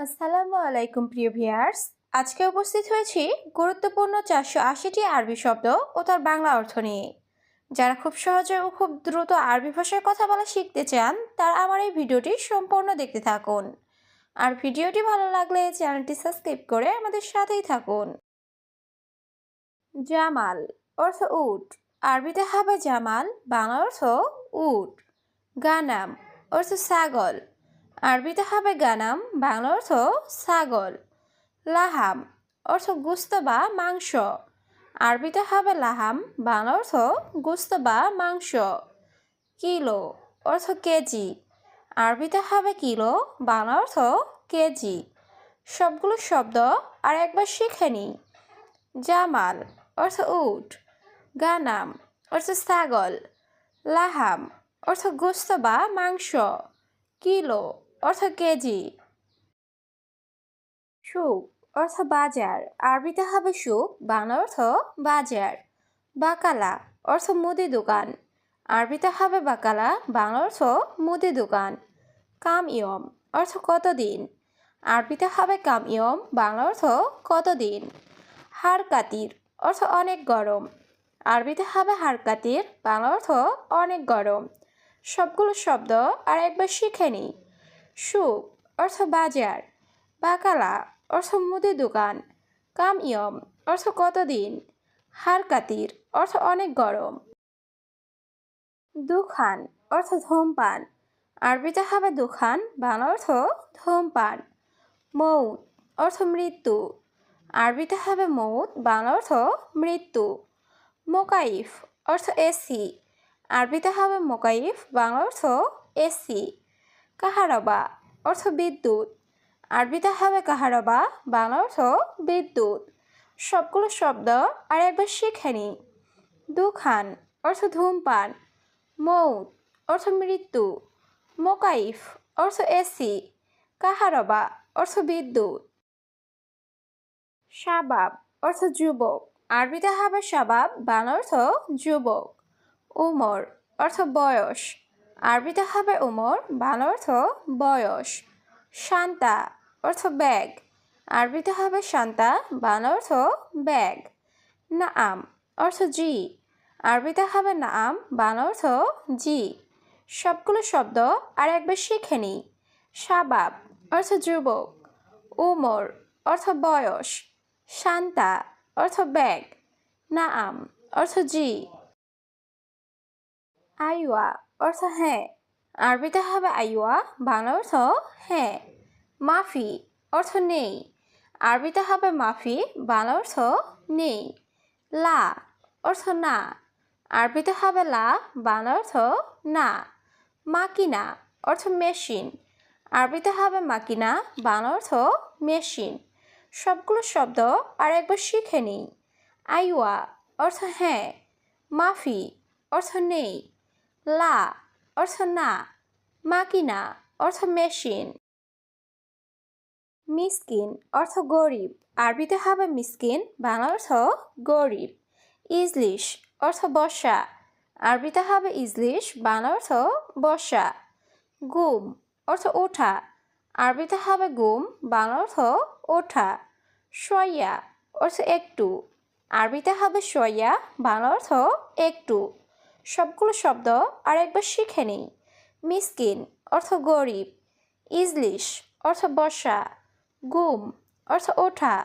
আসসালামু আলাইকুম প্রিয় ভিউয়ার্স। আজকে উপস্থিত হয়েছি গুরুত্বপূর্ণ 480টি আরবি শব্দ ও তার বাংলা অর্থ নিয়ে। যারা খুব সহজে ও খুব দ্রুত আরবি ভাষায় কথা বলা শিখতে চান, তারা আমার এই ভিডিওটি সম্পূর্ণ দেখতে থাকুন। আর ভিডিওটি ভালো লাগলে চ্যানেলটি সাবস্ক্রাইব করে আমাদের সাথেই থাকুন। জামাল অর্থ উট, আরবিতে হবে জামাল, বাংলা অর্থ উট। গানাম অর্থ ছাগল, আরবিতে হবে গানাম, বাংলা অর্থ ছাগল। লাহাম অর্থ গোশত বা মাংস, আরবিতে হবে লাহাম, বাংলা অর্থ গোশত বা মাংস। কিলো অর্থ কেজি, আরবিতে হবে কিলো, বাংলা অর্থ কেজি। সবগুলো শব্দ আর একবার শিখে নিই। জামাল অর্থ উট, গানাম অর্থ ছাগল, লাহাম অর্থ গোশত বা মাংস, কিলো অর্থ কেজি। সুক অর্থ বাজার, আরবিতে হবে সুক, বাংলা অর্থ বাজার। বাকালা অর্থ মুদি দোকান, আরবিতে হবে বাকালা, বাংলা অর্থ মুদি দোকান। কাম ইয়ম অর্থ কতদিন, আরবিতে হবে কাম ইয়ম, বাংলা অর্থ কতদিন। হাড় কাতির অর্থ অনেক গরম, আরবিতে হবে হাড় কাতির, বাংলা অর্থ অনেক গরম। সবগুলো শব্দ আর একবার শিখে নিই। সুক অর্থ বাজার, বাকালা অর্থ মুদি দোকান, কাম ইয়ম অর্থ কতদিন, হাড় কাতির অর্থ অনেক গরম। দুখান অর্থ ধূমপান, আরবিতে হবে দুখান, বাংলা অর্থ ধূমপান। মৌত অর্থ মৃত্যু, আরবিতে হবে মৌত, বাংলা অর্থ মৃত্যু। মোকাইফ অর্থ এসি, আরবিতে হবে মোকাইফ, বাংলা অর্থ এসি। কাহারবা অর্থ বিদ্যুৎ, আরবিতে হবে কাহারবা, বাংলা অর্থ বিদ্যুৎ। সবগুলো শব্দ আর একবার শিখে নিই। দুখান অর্থ ধূমপান, মৌত অর্থ মৃত্যু, মোকাইফ অর্থ এসি, কাহারবা অর্থ বিদ্যুৎ। শাবাব অর্থ যুবক, আরবিতে হবে শাবাব, বাংলা অর্থ যুবক। উমর অর্থ বয়স, আরবিতে হবে উমর, বাংলা অর্থ বয়স। শান্তা অর্থ ব্যাগ, আরবিতে হবে শান্তা, বাংলা অর্থ ব্যাগ। নাআম অর্থ জি, আরবিতে হবে নাআম, বাংলা অর্থ জি। সবগুলো শব্দ আর একবার শিখে নিই। শাবাব অর্থ যুবক, উমর অর্থ বয়স, শান্তা অর্থ ব্যাগ, নাআম অর্থ জি। আইওয়া অর্থ হ্যাঁ, আরবিতে হবে আইওয়া, বাংলা অর্থ হ্যাঁ। মাফি অর্থ নেই, আরবিতে হবে মাফি, বাংলা অর্থ নেই। লা অর্থ না, আরবিতে হবে লা, বাংলা অর্থ না। মাকিনা অর্থ মেশিন, আরবিতে হবে মাকিনা, বাংলা অর্থ মেশিন। সবগুলো শব্দ আর একবার শিখে নিই। আইওয়া অর্থ হ্যাঁ, মাফি অর্থ নেই, লা অর্থ না, মাকিনা অর্থ মেশিন। মিসকিন অর্থ গরিব, আরবিতে হবে মিসকিন, বাংলা অর্থ গরিব। ইজলিশ অর্থ বসা, আরবিতে হবে ইজলিশ, বাংলা অর্থ বসা। গুম অর্থ ওঠা, আরবিতে হবে গুম, বাংলা অর্থ ওঠা। শয়া অর্থ একটু, আরবিতে হবে শয়া, বাংলা অর্থ একটু। সবগুলো শব্দ আর একবার শিখে নিই। মিসকিন অর্থ গরিব, ইজলিশ অর্থ বসা, গুম অর্থ ওঠা,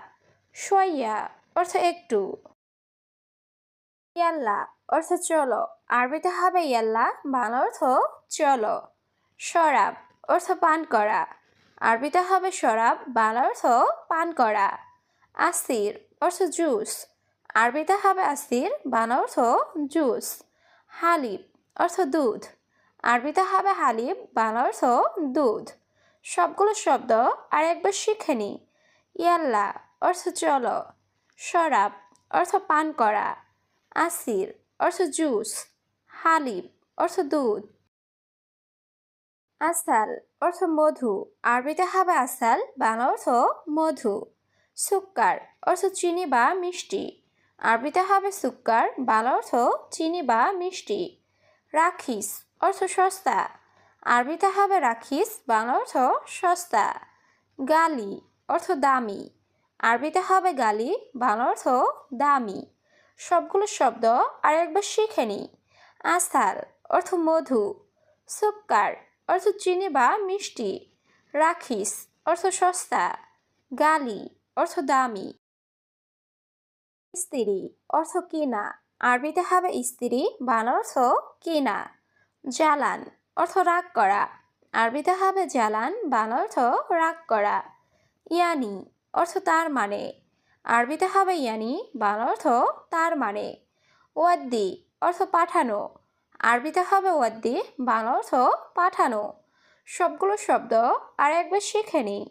শয়া অর্থ একটু। ইয়াল্লা অর্থ চলো, আরবিতে হবে ইয়াল্লা, বাংলা অর্থ চলো। শরাব অর্থ পান করা, আরবিতে হবে শরাব, বাংলা অর্থ পান করা। আসির অর্থ জুস, আরবিতে হবে আসির, বাংলা অর্থ জুস। হালিব অর্থ দুধ, আরবিতে হবে হালিব, বাংলা অর্থ দুধ। সবগুলো শব্দ আর একবার শিখে নিই। ইয়াল্লা অর্থ চলো, শরাব অর্থ পান করা, আসির অর্থ জুস, হালিব অর্থ দুধ। আসাল অর্থ মধু, আরবিতে হবে আসাল, বাংলা অর্থ মধু। সুক্কার অর্থ চিনি বা মিষ্টি, আরবিতে হবে সুক্কার, বাংলা অর্থ চিনি বা মিষ্টি। রাখিস অর্থ সস্তা, আরবিতে হবে রাখিস, বাংলা অর্থ সস্তা। গালি অর্থ দামি, আরবিতে হবে গালি, বাংলা অর্থ দামি। সবগুলো শব্দ আর একবার শিখে নিই। আসাল অর্থ মধু, সুক্কার অর্থ চিনি বা মিষ্টি, রাখিস অর্থ সস্তা, গালি অর্থ দামি। স্ত্রী অর্থ কিনা, আরবিতে হবে স্ত্রী, বাংলা অর্থ কিনা। জ্বালান অর্থ রাগ করা, আরবিতে হবে জ্বালান, বাংলা অর্থ রাগ করা। ইয়ানি অর্থ তার মানে, আরবিতে হবে ইয়ানি, বাংলা অর্থ তার মানে। ওয়াদ্দি অর্থ পাঠানো, আরবিতে হবে ওয়াদ্দি, বাংলা অর্থ পাঠানো। সবগুলো শব্দ আর একবার শিখে নিই।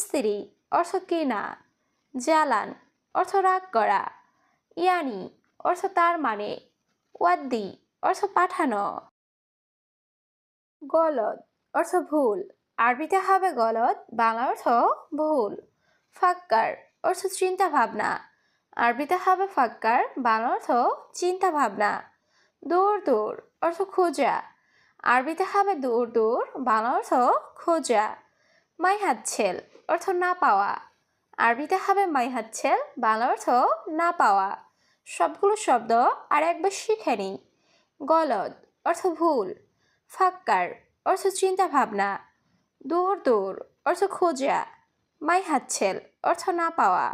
স্ত্রী অর্থ কিনা, জ্বালান অর্থ রাগ করা, ইয়ানি অর্থ তার মানে, ওয়াদ্দি অর্থ পাঠানো। গলদ অর্থ ভুল, আরবিতে হবে গলদ, বাংলা অর্থ ভুল। ফাক্কার অর্থ চিন্তা ভাবনা, আরবিতে হবে ফাক্কার, বাংলা অর্থ চিন্তা ভাবনা। দূর দূর অর্থ খোঁজা, আরবিতে হবে দূর দূর, বাংলা অর্থ খোঁজা। মাইহাচ্ছেল অর্থ না পাওয়া, আরবিতে হবে মাইহাচ্ছেল, বাংলা অর্থ না পাওয়া। সবগুলো শব্দ আর একবার শিখে নিই। গলদ অর্থ ভুল, ফাক্কার অর্থ চিন্তা ভাবনা, দূর দূর অর্থ খোঁজা, মাইহাচ্ছেল অর্থ না পাওয়া।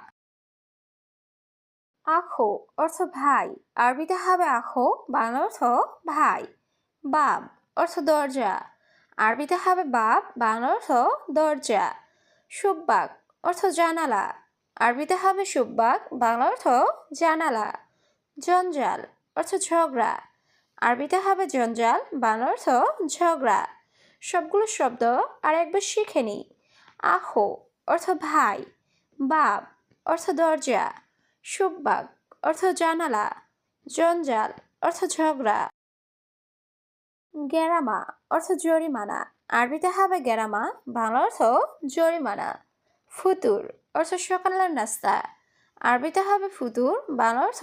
আখো অর্থ ভাই, আরবিতে হবে আখো, বাংলা অর্থ ভাই। বাব অর্থ দরজা, আরবিতে হবে বাব, বাংলা অর্থ দরজা। সুব্বাক অর্থ জানালা, আরবিতে হবে সুব্বাক, বাংলা অর্থ জানালা। জঞ্জাল অর্থ ঝগড়া, আরবিতে হবে জঞ্জাল, বাংলা অর্থ ঝগড়া। সবগুলো শব্দ আর একবার শিখে নিই। আখো অর্থ ভাই, বাব অর্থ দরজা, সুব্বাক অর্থ জানালা, জঞ্জাল অর্থ ঝগড়া। গেরামা অর্থ জরিমানা, আরবিতে হবে গেরামা, বাংলা অর্থ জরিমানা। ফুতুর অর্থ সকালের নাস্তা, আরবিতে হবে ফুতুর, বাংলা অর্থ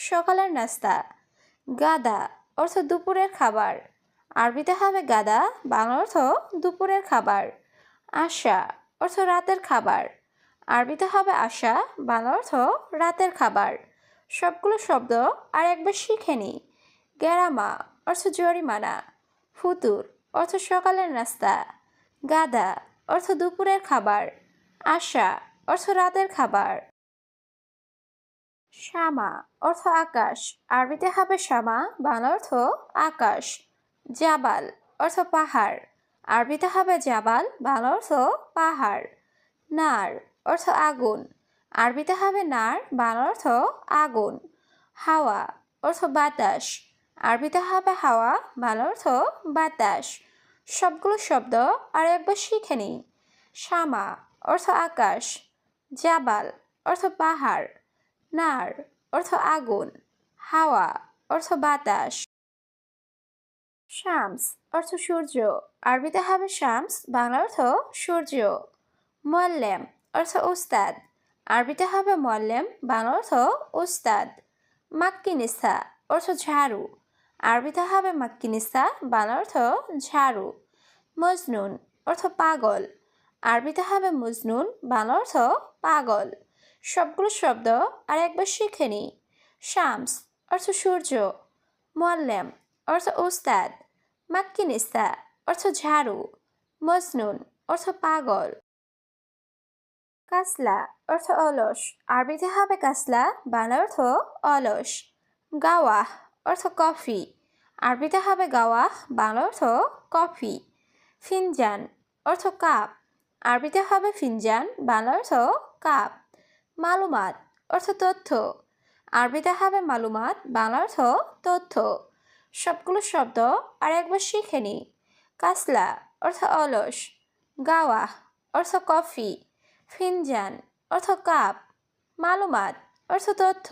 সকালের নাস্তা। গাদা অর্থ দুপুরের খাবার, আরবিতে হবে গাদা, বাংলা অর্থ দুপুরের খাবার। আশা অর্থ রাতের খাবার, আরবিতে হবে আশা, বাংলা অর্থ রাতের খাবার। সবগুলো শব্দ আর একবার শিখে নিই। গেরামা অর্থ জরিমানা, ফুতুর অর্থ সকালের নাস্তা, গাদা অর্থ দুপুরের খাবার, আশা অর্থ রাতের খাবার। শামা অর্থ আকাশ, আরবিতে হবে শামা, বাংলা অর্থ আকাশ। জাবাল অর্থ পাহাড়, আরবিতে হবে জাবাল, বাংলা অর্থ পাহাড়। নার অর্থ আগুন, আরবিতে হবে নার, বাংলা অর্থ আগুন। হাওয়া অর্থ বাতাস, আরবিতে হবে হাওয়া, বাংলা অর্থ বাতাস। সবগুলো শব্দ আর একবার শিখে নিই। শামা অর্থ আকাশ, জাবাল অর্থ পাহাড়, নার অর্থ আগুন, হাওয়া অর্থ বাতাস। শামস অর্থ সূর্য, আরবিতে হবে শামস, বাংলা অর্থ সূর্য। মোয়াল্লেম অর্থ উস্তাদ, আরবিতে হবে মোয়াল্লেম, বাংলা অর্থ উস্তাদ। মাক্কিনিসা অর্থ ঝাড়ু, আরবিতে হবে মাক্কিনিসা, বাংলা অর্থ ঝাড়ু। মজনুন অর্থ পাগল, আরবিতে হবে মজনুন, বাংলা অর্থ পাগল। সবগুলো শব্দ আর একবার শিখে নিই। শামস অর্থ সূর্য, মোয়াল্লেম অর্থ উস্তাদ, মাক্কিনিসা অর্থ ঝাড়ু, মজনুন অর্থ পাগল। কাসলা অর্থ অলস, আরবিতে হবে কাসলা, বাংলা অর্থ অলস। গাওয়াহ অর্থ কফি, আরবিতে হবে গাওয়াহ, বাংলা অর্থ কফি। ফিনজান অর্থ কাপ, আরবিতে হবে ফিনজান, বাংলা অর্থ কাপ। মালুমাত অর্থ তথ্য, আরবিতে হবে মালুমাত, বাংলা অর্থ তথ্য। সবগুলো শব্দ আর একবার শিখে নিই। কাসলা অর্থ অলস, গাওয়াহ অর্থ কফি, ফিনজান অর্থ কাপ, মালুমাত অর্থ তথ্য।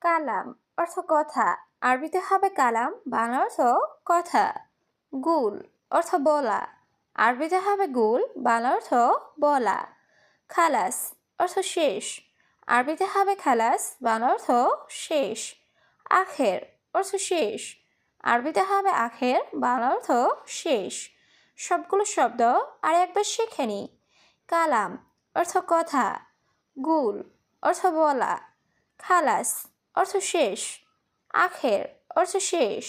কালাম অর্থ কথা, আরবিতে হবে কালাম, বাংলা অর্থ কথা। গুল অর্থ বলা, আরবিতে হবে গুল, বাংলা অর্থ বলা। খালাস অর্থ শেষ, আরবিতে হবে খালাস, বাংলা অর্থ শেষ। আখের অর্থ শেষ, আরবিতে হবে আখের, বাংলা অর্থ শেষ। সবগুলো শব্দ আর একবার শিখে নিই। কালাম অর্থ কথা, গুল অর্থ বলা, খালাস অর্থ শেষ, আখের অর্থ শেষ।